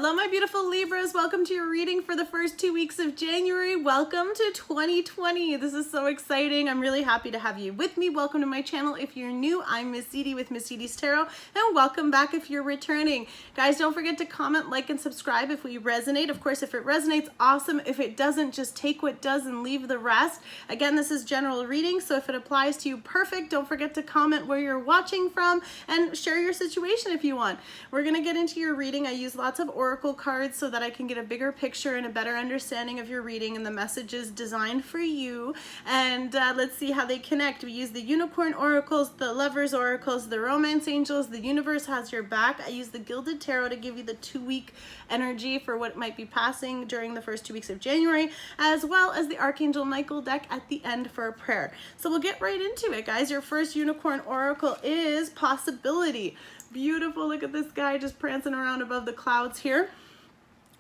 Hello my beautiful Libras, welcome to your reading for the first 2 weeks of January. Welcome to 2020. This is so exciting. I'm really happy to have you with me. Welcome to my channel. If you're new, I'm Miss Edie with Missedietarot, and welcome back if you're returning. Guys, don't forget to comment, like, and subscribe if we resonate. Of course, if it resonates, awesome. If it doesn't, just take what does and leave the rest. Again, this is general reading, so if it applies to you, perfect. Don't forget to comment where you're watching from and share your situation if you want. We're gonna get into your reading. I use lots of oracle cards so that I can get a bigger picture and a better understanding of your reading and the messages designed for you. And let's see how they connect. We use the unicorn oracles, the lovers oracles, the romance angels. The universe has your back. I use the gilded tarot to give you the 2-week energy for what might be passing during the first 2 weeks of January, as well as the Archangel Michael deck at the end for a prayer. So we'll get right into it, guys. Your first unicorn oracle is possibility. Beautiful. Look at this guy just prancing around above the clouds here.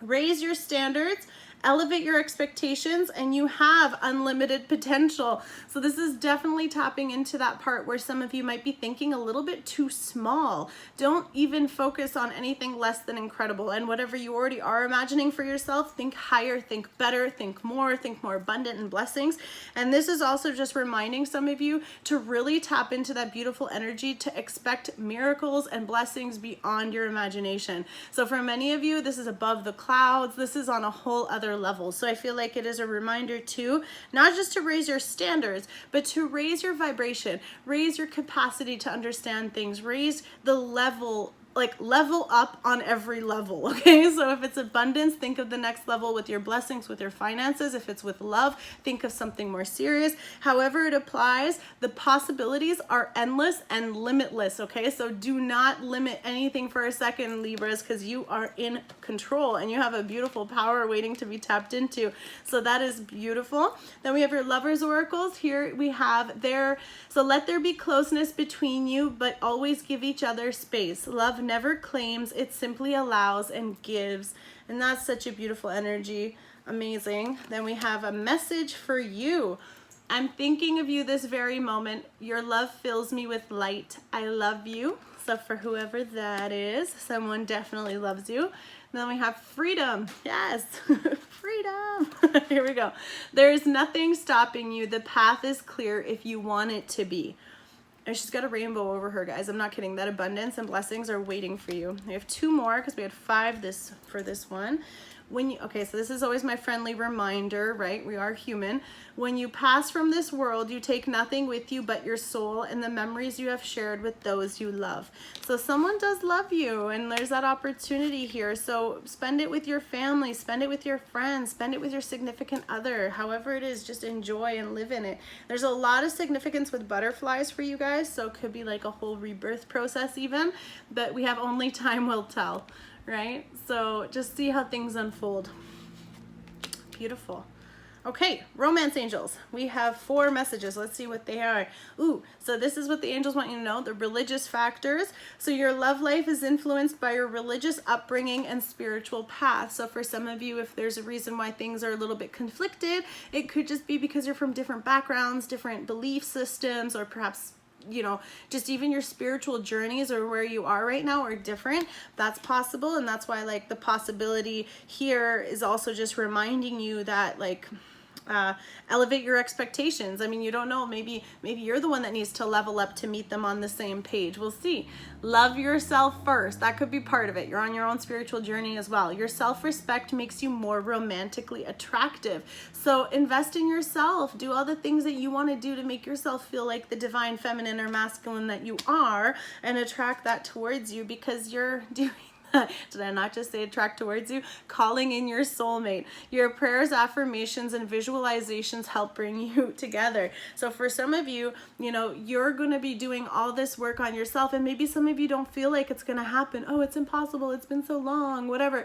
Raise your standards, elevate your expectations, and you have unlimited potential. So this is definitely tapping into that part where some of you might be thinking a little bit too small. Don't even focus on anything less than incredible. And whatever you already are imagining for yourself, think higher, think better, think more abundant in blessings. And this is also just reminding some of you to really tap into that beautiful energy to expect miracles and blessings beyond your imagination. So for many of you, this is above the clouds. This is on a whole other level. So I feel like it is a reminder too, not just to raise your standards, but to raise your vibration, raise your capacity to understand things, raise the level, like level up on every level, okay? So if it's abundance, think of the next level with your blessings, with your finances. If it's with love, think of something more serious. However it applies, the possibilities are endless and limitless, okay? So do not limit anything for a second, Libras, because you are in control and you have a beautiful power waiting to be tapped into. So that is beautiful. Then we have your lovers oracles. Here we have so let there be closeness between you, but always give each other space. Love never claims, it simply allows and gives. And that's such a beautiful energy. Amazing. Then we have a message for you. I'm thinking of you this very moment. Your love fills me with light. I love you. So for whoever that is, someone definitely loves you. Then we have freedom. Yes, freedom. Here we go. There's nothing stopping you. The path is clear if you want it to be. And she's got a rainbow over her, guys. I'm not kidding. That abundance and blessings are waiting for you. We have 2 more because we had 5 for this one. Okay, so this is always my friendly reminder, right? We are human. When you pass from this world, you take nothing with you but your soul and the memories you have shared with those you love. So someone does love you, and there's that opportunity here. So spend it with your family, spend it with your friends, spend it with your significant other. However it is, just enjoy and live in it. There's a lot of significance with butterflies for you guys, so it could be like a whole rebirth process even, but we have only time will tell. Right? So just see how things unfold. Beautiful. Okay, romance angels. We have 4 messages. Let's see what they are. Ooh, so this is what the angels want you to know, the religious factors. So your love life is influenced by your religious upbringing and spiritual path. So for some of you, if there's a reason why things are a little bit conflicted, it could just be because you're from different backgrounds, different belief systems, or perhaps just even your spiritual journeys or where you are right now are different. That's possible, and that's why like the possibility here is also just reminding you that like elevate your expectations. I mean, you don't know, maybe you're the one that needs to level up to meet them on the same page. We'll see. Love yourself first. That could be part of it. You're on your own spiritual journey as well. Your self-respect makes you more romantically attractive. So invest in yourself. Do all the things that you want to do to make yourself feel like the divine feminine or masculine that you are, and attract that towards you, because you're doing did I not just say attract towards you? Calling in your soulmate. Your prayers, affirmations, and visualizations help bring you together. So for some of you, you're going to be doing all this work on yourself, and maybe some of you don't feel like it's going to happen. Oh, it's impossible. It's been so long, whatever.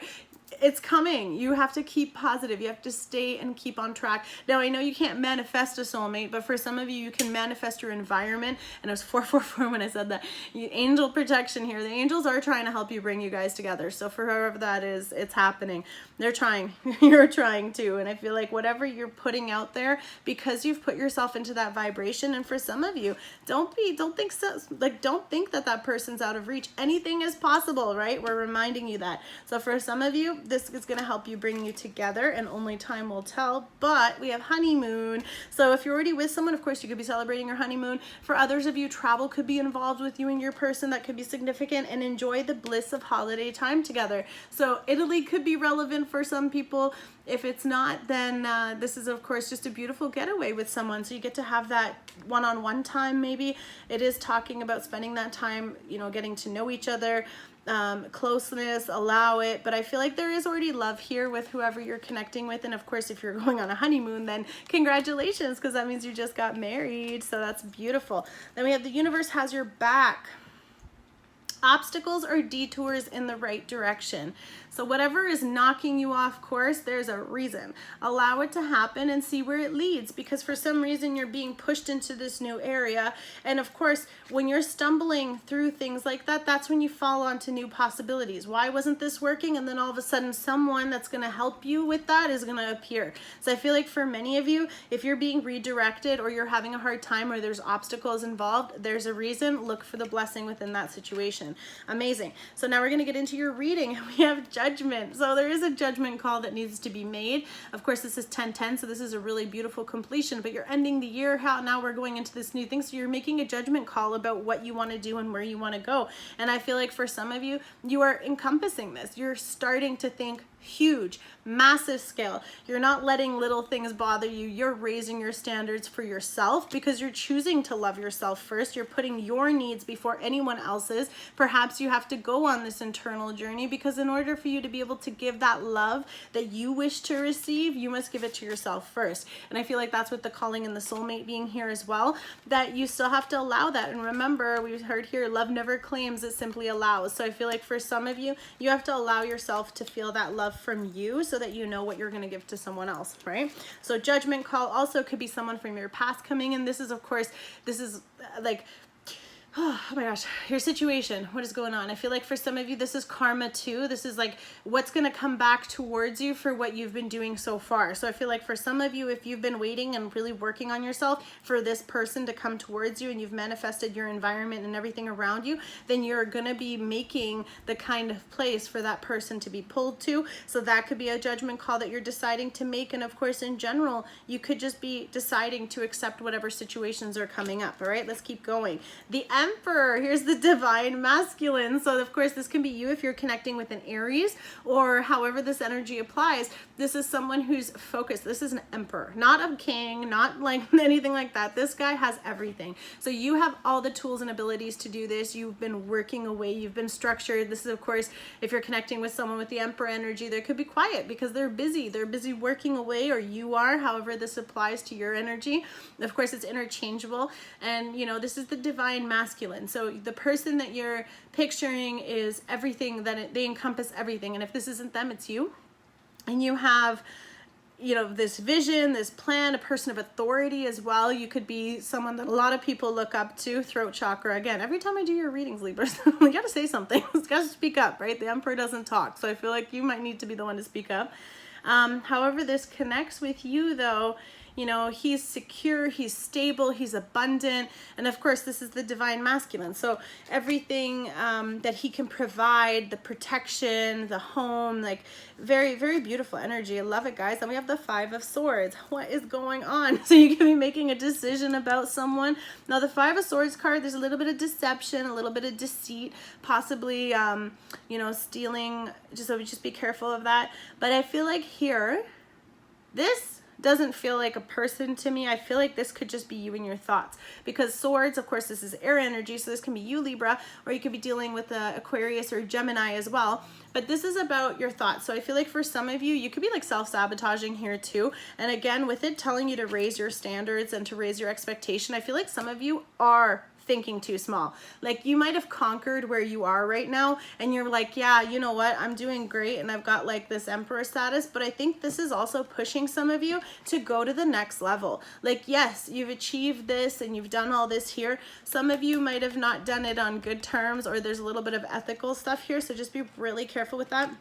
it's coming. You have to keep positive. You have to stay and keep on track. Now, I know you can't manifest a soulmate, but for some of you, you can manifest your environment. And it was 444 when I said that. Angel protection here. The angels are trying to help you, bring you guys together. So for whoever that is, it's happening. They're trying. You're trying too. And I feel like whatever you're putting out there, because you've put yourself into that vibration, and for some of you, don't think that person's out of reach. Anything is possible, right? We're reminding you that. So for some of you, this is going to help you, bring you together, and only time will tell. But we have honeymoon. So if you're already with someone, of course, you could be celebrating your honeymoon. For others of you, travel could be involved with you and your person. That could be significant, and enjoy the bliss of holiday time together. So Italy could be relevant for some people. If it's not, then this is, of course, just a beautiful getaway with someone. So you get to have that one-on-one time, maybe. It is talking about spending that time, you know, getting to know each other, closeness, allow it. But I feel like there is already love here with whoever you're connecting with. And of course, if you're going on a honeymoon, then congratulations, because that means you just got married. So that's beautiful. Then we have the universe has your back. Obstacles or detours in the right direction. So whatever is knocking you off course, there's a reason. Allow it to happen and see where it leads, because for some reason you're being pushed into this new area. And of course, when you're stumbling through things like that, that's when you fall onto new possibilities. Why wasn't this working? And then all of a sudden someone that's going to help you with that is going to appear. So I feel like for many of you, if you're being redirected or you're having a hard time or there's obstacles involved, there's a reason. Look for the blessing within that situation. Amazing. So now we're going to get into your reading. We have judgment. So there is a judgment call that needs to be made. Of course, this is 10-10, so this is a really beautiful completion, but you're ending the year. Now we're going into this new thing. So you're making a judgment call about what you want to do and where you want to go. And I feel like for some of you, you are encompassing this. You're starting to think huge, massive scale. You're not letting little things bother you. You're raising your standards for yourself because you're choosing to love yourself first. You're putting your needs before anyone else's. Perhaps you have to go on this internal journey, because in order for you to be able to give that love that you wish to receive, you must give it to yourself first. And I feel like that's what the calling and the soulmate being here as well, that you still have to allow that. And remember, we've heard here, love never claims, it simply allows. So I feel like for some of you, you have to allow yourself to feel that love from you so that you know what you're going to give to someone else, right? So judgment call also could be someone from your past coming in. This is, of course, this is like, oh my gosh, your situation, what is going on? I feel like for some of you, this is karma too. This is like what's going to come back towards you for what you've been doing so far. So I feel like for some of you, if you've been waiting and really working on yourself for this person to come towards you, and you've manifested your environment and everything around you, then you're going to be making the kind of place for that person to be pulled to. So that could be a judgment call that you're deciding to make. And of course, in general, you could just be deciding to accept whatever situations are coming up. All right, let's keep going. The Emperor, here's the divine masculine. So of course, this can be you if you're connecting with an Aries, or however this energy applies. This is someone who's focused. This is an emperor, not a king, not like anything like that. This guy has everything. So you have all the tools and abilities to do this. You've been working away, you've been structured. This is, of course, if you're connecting with someone with the Emperor energy, they could be quiet because they're busy. They're busy working away, or you are, however this applies to your energy. Of course, it's interchangeable. And you know, this is the divine masculine. So the person that you're picturing is everything, that they encompass everything. And if this isn't them, it's you. And you have, you know, this vision, this plan, a person of authority as well. You could be someone that a lot of people look up to. Throat chakra. Again, every time I do your readings, Libras, we got to say something. We got to speak up, right? The Emperor doesn't talk. So I feel like you might need to be the one to speak up. However this connects with you though, you know, he's secure, he's stable, he's abundant. And of course, this is the divine masculine. So everything that he can provide, the protection, the home, like very, very beautiful energy. I love it, guys. And we have the 5 of Swords. What is going on? So you can be making a decision about someone. Now, the 5 of Swords card, there's a little bit of deception, a little bit of deceit, possibly, you know, stealing. So just be careful of that. But I feel like here, this doesn't feel like a person to me. I feel like this could just be you and your thoughts, because swords, of course, this is air energy. So this can be you, Libra, or you could be dealing with Aquarius or Gemini as well. But this is about your thoughts. So I feel like for some of you, you could be like self-sabotaging here too. And again, with it telling you to raise your standards and to raise your expectation, I feel like some of you are thinking too small. Like, you might have conquered where you are right now and you're like, yeah, you know what, I'm doing great and I've got like this emperor status, but I think this is also pushing some of you to go to the next level. Like, yes, you've achieved this and you've done all this here. Some of you might have not done it on good terms, or there's a little bit of ethical stuff here, so just be really careful with that.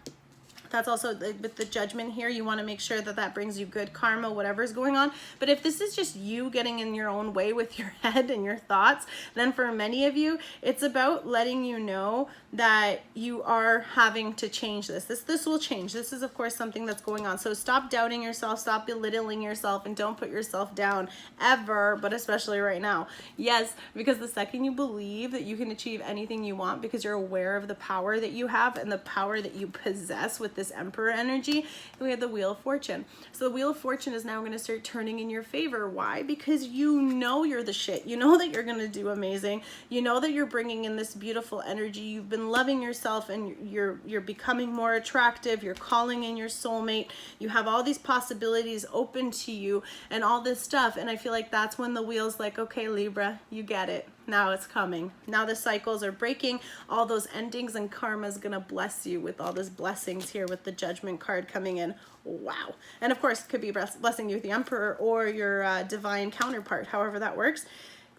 That's also with the judgment here. You want to make sure that that brings you good karma, whatever's going on. But if this is just you getting in your own way with your head and your thoughts, then for many of you, it's about letting you know that you are having to change this. This will change. This is, of course, something that's going on. So stop doubting yourself, stop belittling yourself, and don't put yourself down ever, but especially right now. Yes, because the second you believe that you can achieve anything you want because you're aware of the power that you have and the power that you possess with this Emperor energy, we have the Wheel of Fortune. So the Wheel of Fortune is now going to start turning in your favor. Why? Because you know you're the shit. You know that you're going to do amazing. You know that you're bringing in this beautiful energy. You've been loving yourself and you're becoming more attractive. You're calling in your soulmate. You have all these possibilities open to you and all this stuff. And I feel like that's when the wheel's like, okay, Libra, you get it. Now it's coming. Now the cycles are breaking, all those endings, and karma's gonna bless you with all those blessings here with the Judgment card coming in. Wow. And of course, could be blessing you with the Emperor or your divine counterpart, however that works.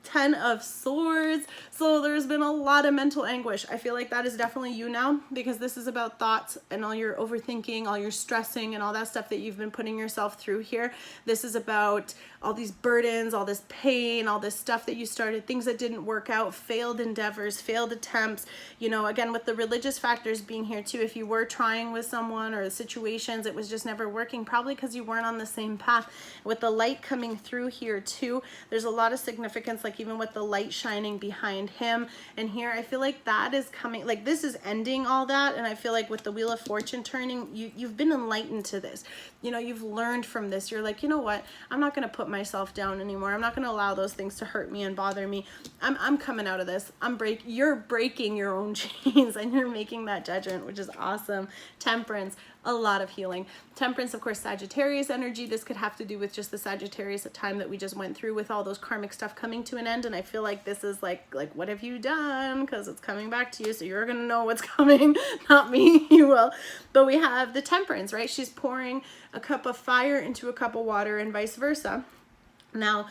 10 of Swords. So there's been a lot of mental anguish. I feel like that is definitely you now, because this is about thoughts and all your overthinking, all your stressing and all that stuff that you've been putting yourself through here. This is about all these burdens, all this pain, all this stuff that you started, things that didn't work out, failed endeavors, failed attempts. You know, again, with the religious factors being here too, if you were trying with someone or situations, it was just never working, probably because you weren't on the same path. With the light coming through here too, there's a lot of significance, like even with the light shining behind him. And here, I feel like that is coming, like this is ending all that. And I feel like with the Wheel of Fortune turning, you've been enlightened to this. You know, you've learned from this. You're like, you know what? I'm not going to put myself down anymore. I'm not going to allow those things to hurt me and bother me. I'm coming out of this. You're breaking your own chains and you're making that judgment, which is awesome. Temperance, a lot of healing. Temperance, of course, Sagittarius energy. This could have to do with just the Sagittarius time that we just went through with all those karmic stuff coming to an end. And I feel like this is like what have you done? Because it's coming back to you. So you're going to know what's coming. Not me, you will. But we have the Temperance, right? She's pouring a cup of fire into a cup of water and vice versa. Now,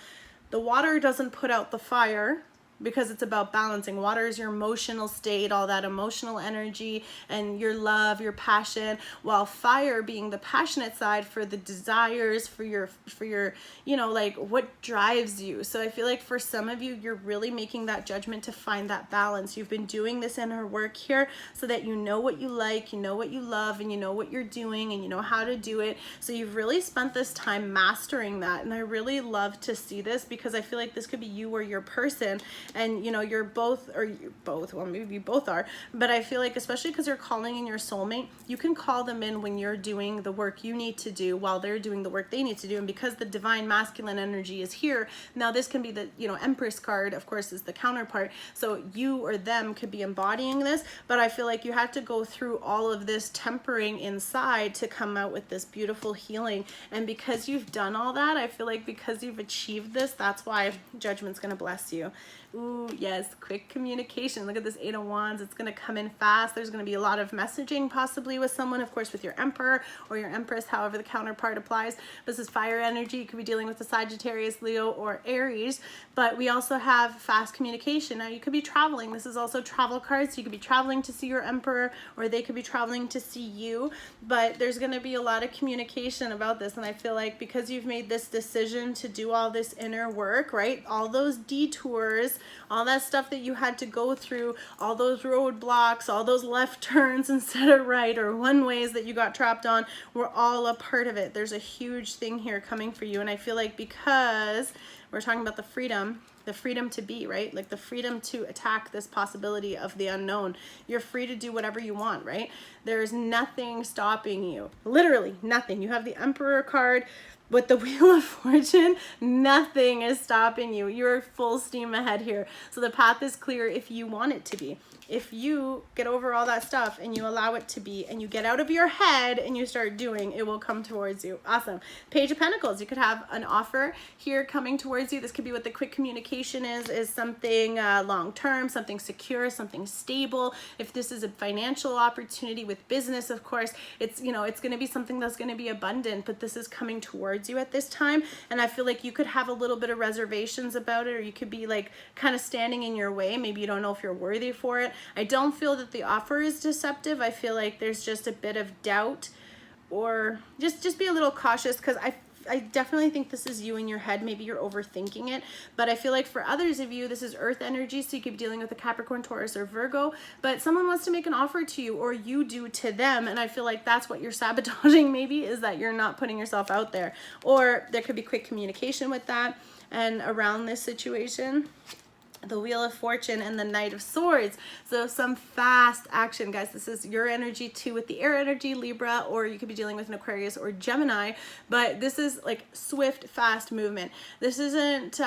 the water doesn't put out the fire, because it's about balancing. Water is your emotional state, all that emotional energy and your love, your passion, while fire being the passionate side for the desires, for your, you know, like what drives you. So I feel like for some of you, you're really making that judgment to find that balance. You've been doing this inner work here so that you know what you like, you know what you love, and you know what you're doing, and you know how to do it. So you've really spent this time mastering that. And I really love to see this, because I feel like this could be you or your person. And you know, you're both, or you both, well, maybe you both are, but I feel like, especially because you're calling in your soulmate, you can call them in when you're doing the work you need to do while they're doing the work they need to do. And because the divine masculine energy is here, now this can be the, you know, Empress card, of course, is the counterpart. So you or them could be embodying this, but I feel like you have to go through all of this tempering inside to come out with this beautiful healing. And because you've done all that, I feel like because you've achieved this, that's why Judgment's going to bless you. Ooh, yes, quick communication. Look at this 8 of Wands. It's going to come in fast. There's going to be a lot of messaging possibly with someone, of course, with your Emperor or your Empress, however the counterpart applies. This is fire energy. You could be dealing with the Sagittarius, Leo, or Aries, but we also have fast communication. Now, you could be traveling. This is also travel cards. So you could be traveling to see your Emperor, or they could be traveling to see you, but there's going to be a lot of communication about this. And I feel like because you've made this decision to do all this inner work, right? All those detours, all that stuff that you had to go through, all those roadblocks, all those left turns instead of right, or one ways that you got trapped on, were all a part of it. There's a huge thing here coming for you. And I feel like because we're talking about the freedom to be, right? Like the freedom to attack this possibility of the unknown. You're free to do whatever you want, right? There's nothing stopping you. Literally nothing. You have the Emperor card With the Wheel of Fortune, nothing is stopping you. You're full steam ahead here. So the path is clear if you want it to be. If you get over all that stuff and you allow it to be, and you get out of your head and you start doing, it will come towards you. Awesome. Page of Pentacles. You could have an offer here coming towards you. This could be what the quick communication is something long-term, something secure, something stable. If this is a financial opportunity with business, of course, it's, you know, it's going to be something that's going to be abundant, but this is coming towards you at this time. And I feel like you could have a little bit of reservations about it, or you could be like kind of standing in your way. Maybe you don't know if you're worthy for it. I don't feel that the offer is deceptive. I feel like there's just a bit of doubt, or just be a little cautious, because I definitely think this is you in your head. Maybe you're overthinking it, but I feel like for others of you, this is earth energy. So you could be dealing with a Capricorn, Taurus, or Virgo, but someone wants to make an offer to you, or you do to them. And I feel like that's what you're sabotaging, maybe, is that you're not putting yourself out there. Or there could be quick communication with that and around this situation. The Wheel of Fortune and the Knight of Swords. So some fast action, guys. This is your energy too, with the air energy, Libra, or you could be dealing with an Aquarius or Gemini, but this is like swift, fast movement. This isn't,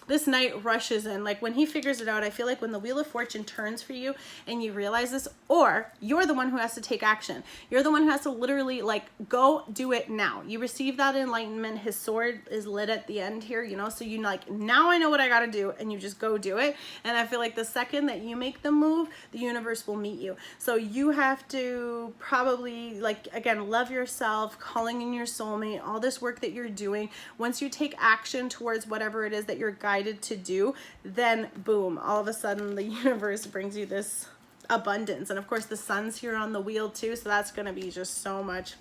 this knight rushes in. Like when he figures it out, I feel like when the Wheel of Fortune turns for you and you realize this, or you're the one who has to take action. You're the one who has to literally like go do it now. You receive that enlightenment. His sword is lit at the end here, you know, so you like, now I know what I got to do, and you just go do it. And I feel like the second that you make the move, the universe will meet you. So you have to probably, like, again, love yourself, calling in your soulmate, all this work that you're doing. Once you take action towards whatever it is that you're guided to do, then boom, all of a sudden the universe brings you this abundance. And of course the sun's here on the wheel too, so that's going to be just so much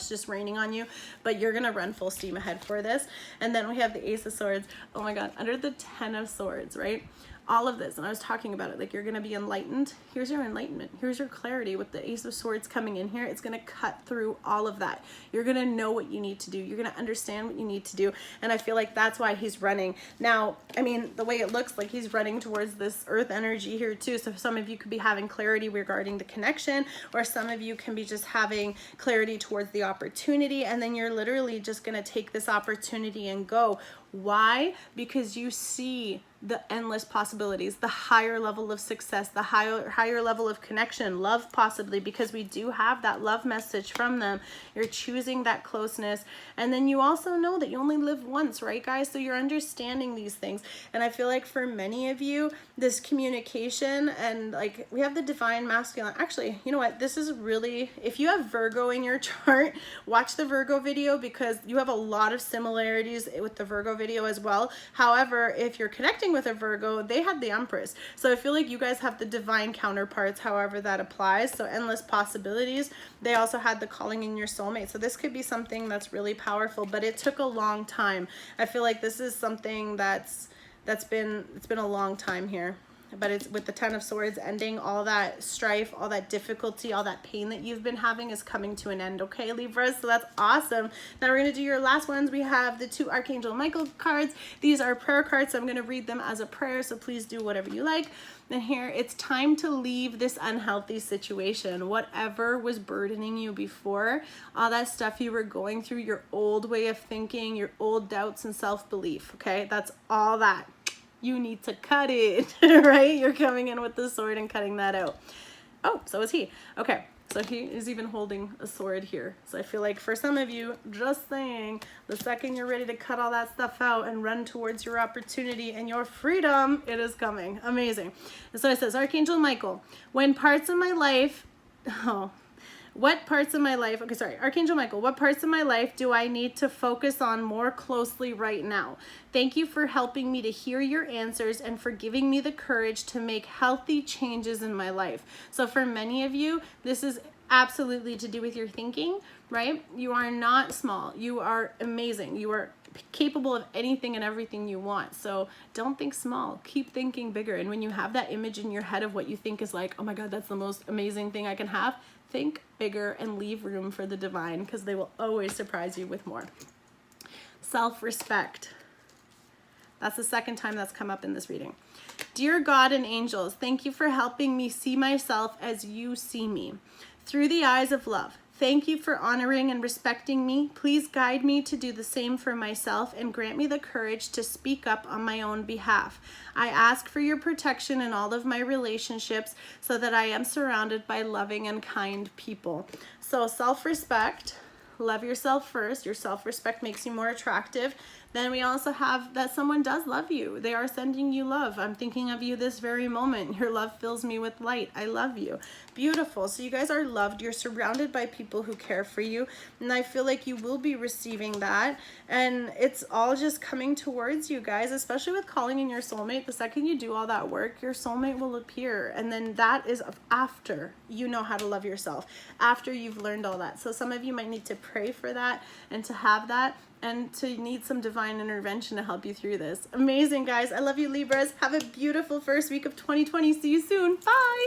just raining on you, but you're going to run full steam ahead for this. And then we have the Ace of Swords. Oh my god, under the Ten of Swords, right? All of this, and I was talking about it, like you're going to be enlightened. Here's your enlightenment. Here's your clarity with the Ace of Swords coming in here. It's going to cut through all of that. You're going to know what you need to do. You're going to understand what you need to do. And I feel like that's why he's running. Now, I mean, the way it looks like he's running towards this earth energy here too. So some of you could be having clarity regarding the connection, or some of you can be just having clarity towards the opportunity. And then you're literally just going to take this opportunity and go. Why? Because you see the endless possibilities, the higher level of success, the higher level of connection, love possibly, because we do have that love message from them. You're choosing that closeness. And then you also know that you only live once, right, guys? So you're understanding these things. And I feel like for many of you, this communication, and like we have the divine masculine. Actually, you know what? This is really, if you have Virgo in your chart, watch the Virgo video, because you have a lot of similarities with the Virgo video as well. However, if you're connecting with a Virgo, they had the Empress. So I feel like you guys have the divine counterparts, however that applies. So endless possibilities. They also had the calling in your soulmate. So this could be something that's really powerful, but it took a long time. I feel like this is something it's been a long time here. But it's with the Ten of Swords ending, all that strife, all that difficulty, all that pain that you've been having is coming to an end. Okay, Libras, so that's awesome. Now we're going to do your last ones. We have the 2 Archangel Michael cards. These are prayer cards, so I'm going to read them as a prayer, so please do whatever you like. And here, it's time to leave this unhealthy situation. Whatever was burdening you before, all that stuff you were going through, your old way of thinking, your old doubts and self-belief, okay? That's all that. You need to cut it, right? You're coming in with the sword and cutting that out. Oh, so is he. Okay, so he is even holding a sword here. So I feel like for some of you, just saying, the second you're ready to cut all that stuff out and run towards your opportunity and your freedom, it is coming. Amazing. And so it says, Archangel Michael, when parts of my life, what parts of my life, okay, sorry, Archangel Michael, what parts of my life do I need to focus on more closely right now? Thank you for helping me to hear your answers and for giving me the courage to make healthy changes in my life. So for many of you, this is absolutely to do with your thinking, right? You are not small. You are amazing. You are capable of anything and everything you want. So don't think small. Keep thinking bigger. And when you have that image in your head of what you think is like, oh my God, that's the most amazing thing I can have, think bigger and leave room for the divine, because they will always surprise you with more. Self-respect. That's the second time that's come up in this reading. Dear God and angels, thank you for helping me see myself as you see me, through the eyes of love. Thank you for honoring and respecting me. Please guide me to do the same for myself and grant me the courage to speak up on my own behalf. I ask for your protection in all of my relationships so that I am surrounded by loving and kind people. So self-respect, love yourself first. Your self-respect makes you more attractive. Then we also have that someone does love you. They are sending you love. I'm thinking of you this very moment. Your love fills me with light. I love you. Beautiful. So you guys are loved. You're surrounded by people who care for you. And I feel like you will be receiving that. And it's all just coming towards you guys, especially with calling in your soulmate. The second you do all that work, your soulmate will appear. And then that is after you know how to love yourself, after you've learned all that. So some of you might need to pray for that and to have that, and to need some divine intervention to help you through this. Amazing, guys. I love you, Libras. Have a beautiful first week of 2020. See you soon. Bye.